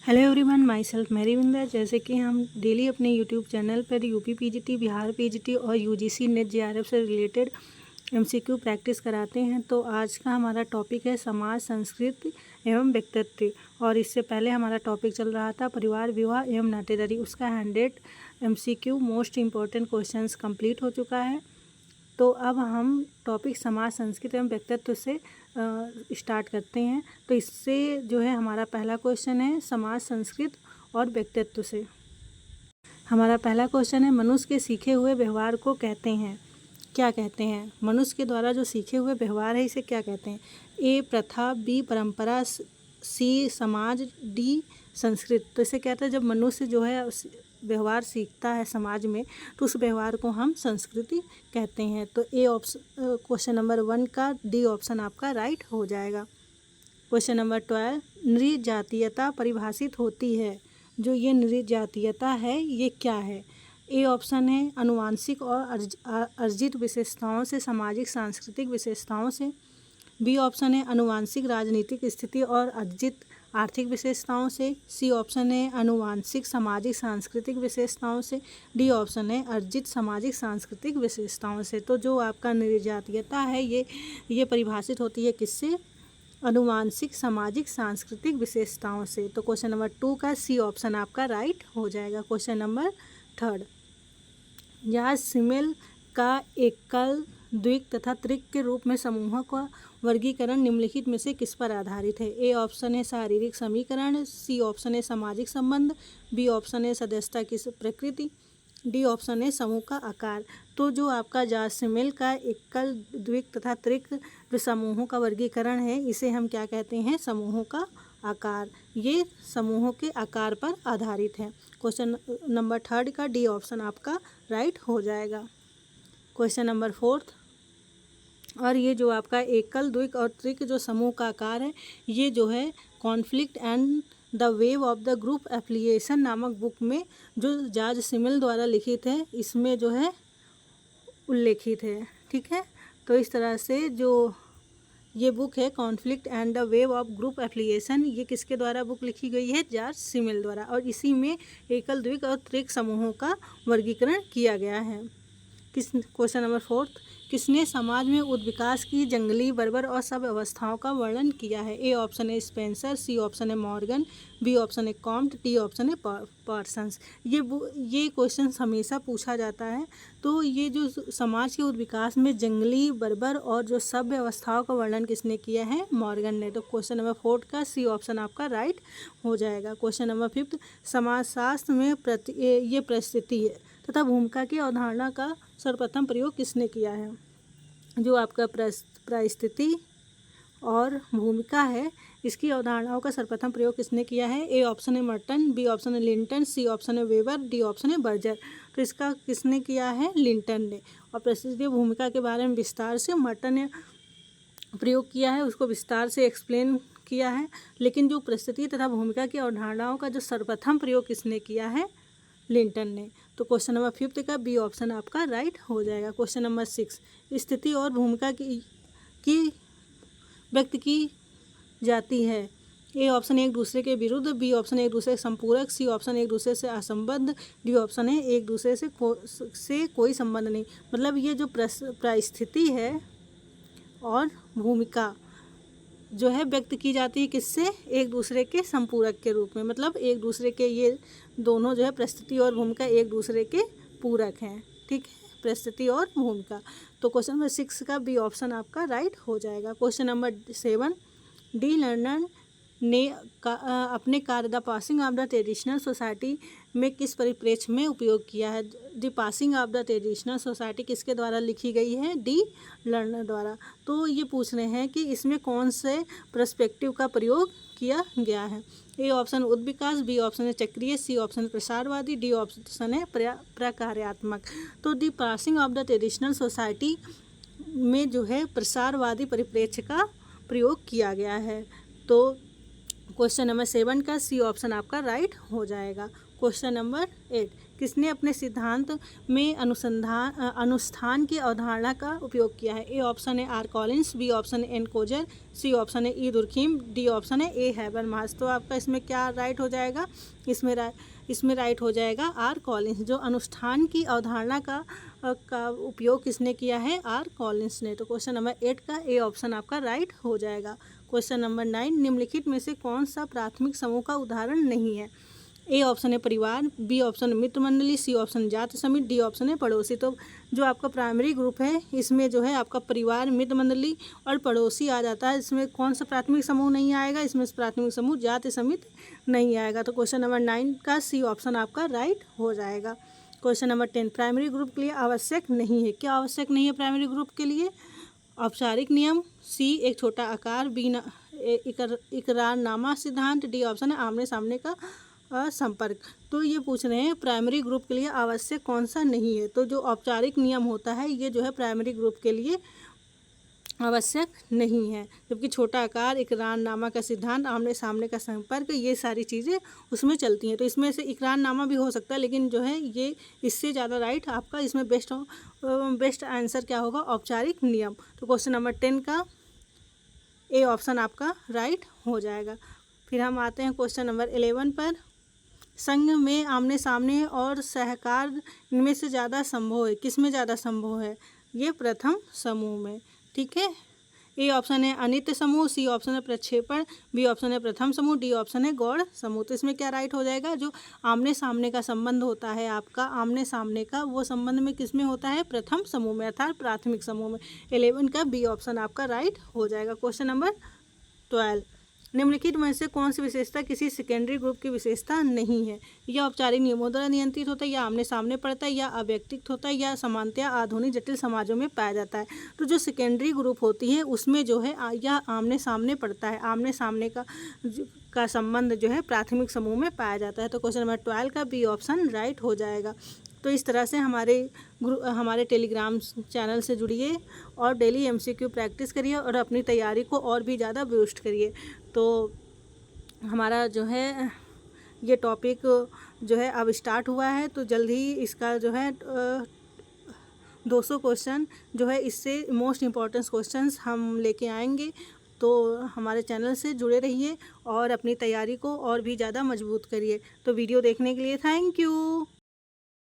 Hello everyone, my self Mariwinder. जैसे कि हम डेली अपने यूट्यूब चैनल पर यूपी पीजीटी, बिहार पीजीटी और यूजीसी नेट जेआरएफ से रिलेटेड एमसीक्यू प्रैक्टिस कराते हैं। तो आज का हमारा टॉपिक है समाज, संस्कृति एवं व्यक्तित्व। और इससे पहले हमारा टॉपिक चल रहा था परिवार, विवाह एवं नातेदारी। उसका 100 MCQ most important questions complete हो चुका है। तो अब हम टॉपिक समाज, संस्कृति एवं व्यक्तित्व से स्टार्ट करते हैं। तो इससे जो है हमारा पहला क्वेश्चन है समाज, संस्कृति और व्यक्तित्व से। हमारा पहला क्वेश्चन है मनुष्य के सीखे हुए व्यवहार को कहते हैं, क्या कहते हैं? मनुष्य के द्वारा जो सीखे हुए व्यवहार है इसे क्या कहते हैं? ए प्रथा, बी परंपरा, सी समाज, डी संस्कृति। तो इसे कहते हैं जब मनुष्य जो है व्यवहार सीखता है समाज में तो उस व्यवहार को हम संस्कृति कहते हैं। तो ए ऑप्शन क्वेश्चन नंबर 1 का डी ऑप्शन आपका राइट हो जाएगा। क्वेश्चन नंबर 12, नृजातीयता परिभाषित होती है। जो ये नृजातीयता है ये क्या है? ए ऑप्शन है आनुवांशिक और अर्जित विशेषताओं से, सामाजिक सांस्कृतिक विशेषताओं से। बी ऑप्शन है आनुवांशिक राजनीतिक स्थिति और अर्जित आर्थिक विशेषताओं से। सी ऑप्शन है आनुवांशिक सामाजिक सांस्कृतिक विशेषताओं से। डी ऑप्शन है अर्जित सामाजिक सांस्कृतिक विशेषताओं से। तो जो आपका नृजातीयता है ये परिभाषित होती है किससे? आनुवांशिक सामाजिक सांस्कृतिक विशेषताओं से। तो क्वेश्चन नंबर 2 का सी ऑप्शन आपका राइट हो जाएगा। क्वेश्चन नंबर 3, याज सिमेल का एकल, द्विक तथा त्रिक के रूप में समूहों का वर्गीकरण निम्नलिखित में से किस पर आधारित है? ए ऑप्शन है शारीरिक समीकरण, सी ऑप्शन है सामाजिक संबंध, बी ऑप्शन है सदस्यता की प्रकृति, डी ऑप्शन है समूह का आकार। तो जो आपका जासिमेल का एकल, द्विक तथा त्रिक जो समूहों का वर्गीकरण है इसे हम क्या कहते हैं? समूहों का आकार। ये समूहों के आकार पर आधारित है। क्वेश्चन नंबर 3 का डी ऑप्शन आपका राइट हो जाएगा। क्वेश्चन नंबर 4, और ये जो आपका एकल, द्विक और त्रिक जो समूह का आकार है ये जो है conflict and the wave of the group affiliation नामक बुक में जो जॉर्ज सिमेल द्वारा लिखित है इसमें जो है उल्लेखित है। ठीक है, तो इस तरह से जो ये बुक है conflict and the wave of group affiliation, ये किसके द्वारा बुक लिखी गई है? जॉर्ज सिमेल द्वारा। और इसी में एकल, द्विक और त्रिक समूहों का वर्गीकरण किया गया है। क्वेश्चन नंबर 4, किसने समाज में उत्विकास की जंगली, बर्बर और सब अवस्थाओं का वर्णन किया है? ए ऑप्शन है स्पेंसर, सी ऑप्शन है मॉर्गन, बी ऑप्शन है कॉम्ट, डी ऑप्शन है पार्सन्स। ये क्वेश्चन हमेशा पूछा जाता है। तो ये जो समाज के उत्विकास में जंगली, बर्बर और जो सभ्य अवस्थाओं का वर्णन किसने किया है? मॉर्गन ने। तो क्वेश्चन नंबर 4 का सी ऑप्शन आपका राइट हो जाएगा। क्वेश्चन नंबर 5, समाजशास्त्र में ये परिस्थिति है तथा भूमिका की अवधारणा का सर्वप्रथम प्रयोग किसने किया है? जो आपका परिस्थिति और भूमिका है इसकी अवधारणाओं का सर्वप्रथम प्रयोग किसने किया है? ए ऑप्शन है मर्टन, बी ऑप्शन है लिंटन, सी ऑप्शन है वेबर, डी ऑप्शन है बर्जर। तो इसका किसने किया है? लिंटन ने। और परिस्थिति भूमिका के बारे में विस्तार से मर्टन ने प्रयोग किया है, उसको विस्तार से एक्सप्लेन किया है। लेकिन जो परिस्थिति तथा भूमिका की अवधारणाओं का जो सर्वप्रथम प्रयोग किसने किया है? लिंटन ने। तो क्वेश्चन नंबर 5 का बी ऑप्शन आपका राइट हो जाएगा। क्वेश्चन नंबर 6, स्थिति और भूमिका की व्यक्त की जाती है। ए ऑप्शन एक दूसरे के विरुद्ध, बी ऑप्शन एक दूसरे के संपूरक, सी ऑप्शन एक दूसरे से असंबद्ध, डी ऑप्शन है एक दूसरे से कोई संबंध नहीं। मतलब ये जो परिस्थिति है और भूमिका जो है व्यक्त की जाती है किससे? एक दूसरे के संपूरक के रूप में। मतलब एक दूसरे के ये दोनों जो है परिस्थिति और भूमिका एक दूसरे के पूरक हैं। ठीक है, परिस्थिति और भूमिका। तो क्वेश्चन नंबर 6 का बी ऑप्शन आपका राइट हो जाएगा। क्वेश्चन नंबर 7, डी लर्नर ने अपने कार्य the passing of the traditional society में किस परिप्रेक्ष्य में उपयोग किया है? The passing of the traditional society किसके द्वारा लिखी गई है? डी लर्नर द्वारा। तो ये पूछ रहे हैं कि इसमें कौन से पर्सपेक्टिव का प्रयोग किया गया है? ए ऑप्शन उद्विकास, बी ऑप्शन है चक्रीय, सी ऑप्शन प्रसारवादी, डी ऑप्शन है प्रकार्यात्मक। तो the passing of the traditional society में जो है प्रसारवादी परिप्रेक्ष्य का प्रयोग किया गया है। तो क्वेश्चन नंबर 7 का सी ऑप्शन आपका राइट हो जाएगा। क्वेश्चन नंबर 8, किसने अपने सिद्धांत में अनुष्ठान की अवधारणा का उपयोग किया है? ए ऑप्शन है आर कॉलिंस, बी ऑप्शन है एन कोजर, सी ऑप्शन है ई दुर्खीम, डी ऑप्शन है ए हैबरमास। तो आपका इसमें क्या राइट हो जाएगा? इसमें राइट हो जाएगा आर कॉलिंस। जो अनुष्ठान की अवधारणा का उपयोग किसने किया है? आर कॉलिंस ने। तो क्वेश्चन नंबर 8 का ए ऑप्शन आपका राइट हो जाएगा। क्वेश्चन नंबर 9, निम्नलिखित में से कौन सा प्राथमिक समूह का उदाहरण नहीं है? ए ऑप्शन है परिवार, बी ऑप्शन है मित्र मंडली, सी ऑप्शन जाति समिति, डी ऑप्शन है पड़ोसी। तो जो आपका प्राइमरी ग्रुप है इसमें जो है आपका परिवार, मित्र मंडली और पड़ोसी आ जाता है। इसमें कौन सा प्राथमिक समूह नहीं आएगा? इसमें प्राथमिक समूह जाति समिति नहीं आएगा। तो क्वेश्चन नंबर 9 का सी ऑप्शन आपका राइट हो जाएगा। क्वेश्चन नंबर 10, प्राइमरी ग्रुप के लिए आवश्यक नहीं है। क्या आवश्यक नहीं है प्राइमरी ग्रुप के लिए? औपचारिक नियम, सी एक छोटा आकार, बी इकरारनामा सिद्धांत, डी ऑप्शन है आमने सामने का संपर्क। तो ये पूछ रहे हैं प्राइमरी ग्रुप के लिए आवश्यक कौन सा नहीं है। तो जो औपचारिक नियम होता है ये जो है प्राइमरी ग्रुप के लिए आवश्यक नहीं है, जबकि छोटा आकार, इकरारनामा का सिद्धांत, आमने सामने का संपर्क, ये सारी चीज़ें उसमें चलती हैं। तो इसमें से इकरारनामा भी हो सकता है, लेकिन जो है ये इससे ज़्यादा राइट आपका इसमें बेस्ट आंसर क्या होगा? औपचारिक नियम। तो क्वेश्चन नंबर 10 का ए ऑप्शन आपका राइट हो जाएगा। फिर हम आते हैं क्वेश्चन नंबर 11 पर। संघ में आमने सामने और सहकार इनमें से ज़्यादा संभव है। किस में ज़्यादा संभव है? ये प्रथम समूह में। ठीक है, ए ऑप्शन है अनित्य समूह, सी ऑप्शन है प्रक्षेपण, बी ऑप्शन है प्रथम समूह, डी ऑप्शन है गौड़ समूह। तो इसमें क्या राइट हो जाएगा? जो आमने सामने का संबंध होता है आपका आमने सामने का, वो संबंध में किस में होता है? प्रथम समूह में अर्थात प्राथमिक समूह में। 11 का बी ऑप्शन आपका राइट हो जाएगा। क्वेश्चन नंबर 12, निम्नलिखित में से कौन सी विशेषता किसी सेकेंडरी ग्रुप की विशेषता नहीं है? या औपचारिक नियमों द्वारा नियंत्रित होता है, या आमने सामने पड़ता है, या अव्यक्तिगत होता है, या समानतया आधुनिक जटिल समाजों में पाया जाता है। तो जो सेकेंडरी ग्रुप होती है उसमें जो है या आमने सामने पड़ता है, आमने सामने का संबंध जो है प्राथमिक समूह में पाया जाता है। तो क्वेश्चन नंबर 12 का बी ऑप्शन राइट हो जाएगा। तो इस तरह से हमारे टेलीग्राम चैनल से जुड़िए और डेली MCQ प्रैक्टिस करिए और अपनी तैयारी को और भी ज़्यादा बूस्ट करिए। तो हमारा जो है ये टॉपिक जो है अब स्टार्ट हुआ है, तो जल्द ही इसका जो है 200 क्वेश्चन जो है इससे मोस्ट इम्पॉर्टेंट क्वेश्चंस हम लेके आएंगे। तो हमारे चैनल से जुड़े रहिए और अपनी तैयारी को और भी ज़्यादा मजबूत करिए। तो वीडियो देखने के लिए थैंक यू।